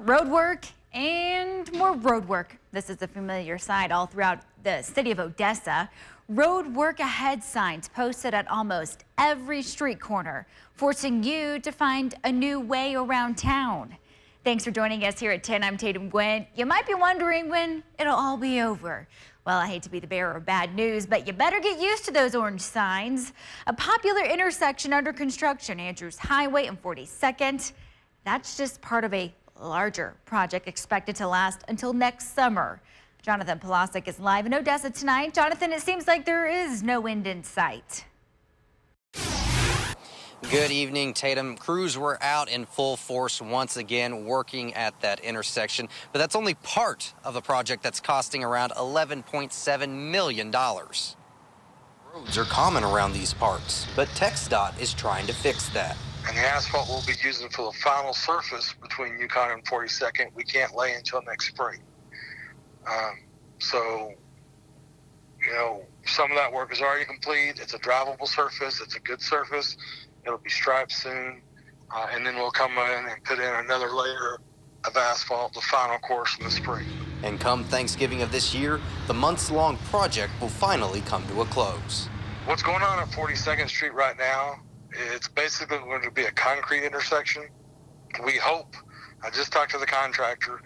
Road work and more road work. This is a familiar sight all throughout the city of Odessa. Road work ahead signs posted at almost every street corner, forcing you to find a new way around town. Thanks for joining us here at 10. I'm Tatum Gwynn. You might be wondering when it'll all be over. Well, I hate to be the bearer of bad news, but you better get used to those orange signs. A popular intersection under construction, Andrews Highway and 42nd. That's just part of a larger project expected to last until next summer. Jonathan Polasic is live in Odessa tonight. Jonathan, it seems like there is no end in sight. Good evening, Tatum. Crews were out in full force once again working at that intersection, but that's only part of the project that's costing around $11.7 million. Roads are common around these parts, but TXDOT is trying to fix that. And the asphalt we'll be using for the final surface between Yukon and 42nd, we can't lay until next spring. So, some of that work is already complete. It's a drivable surface. It's a good surface. It'll be striped soon. And then we'll come in and put in another layer of asphalt, the final course in the spring. And come Thanksgiving of this year, the months-long project will finally come to a close. What's going on at 42nd Street right now, it's basically going to be a concrete intersection. We hope, I just talked to the contractor,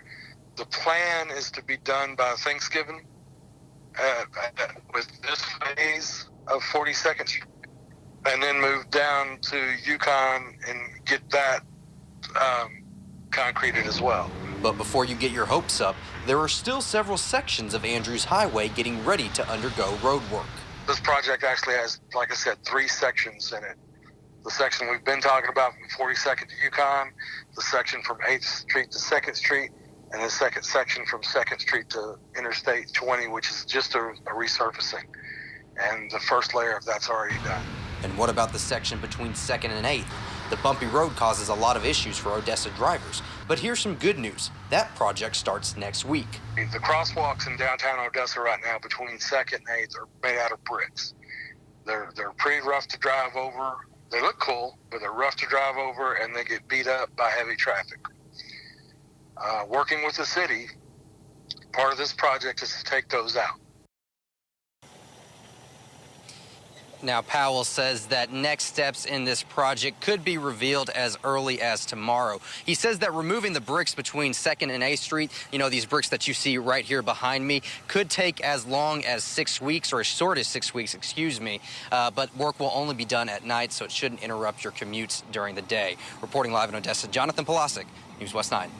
the plan is to be done by Thanksgiving with this phase of 42nd Street, and then move down to Yukon and get that concreted as well. But before you get your hopes up, there are still several sections of Andrews Highway getting ready to undergo road work. This project actually has, like I said, 3 sections in it. The section we've been talking about from 42nd to Yukon, the section from 8th Street to 2nd Street, and the second section from 2nd Street to Interstate 20, which is just a resurfacing. And the first layer of that's already done. And what about the section between 2nd and 8th? The bumpy road causes a lot of issues for Odessa drivers. But here's some good news. That project starts next week. The crosswalks in downtown Odessa right now between 2nd and 8th are made out of bricks. They're pretty rough to drive over. They look cool, but they're rough to drive over, and they get beat up by heavy traffic. Working with the city, part of this project is to take those out. Now, Powell says that next steps in this project could be revealed as early as tomorrow. He says that removing the bricks between 2nd and 8th Street, these bricks that you see right here behind me, could take as long as 6 weeks, or as short as 6 weeks, excuse me. But work will only be done at night, so it shouldn't interrupt your commutes during the day. Reporting live in Odessa, Jonathan Polasic, News West 9.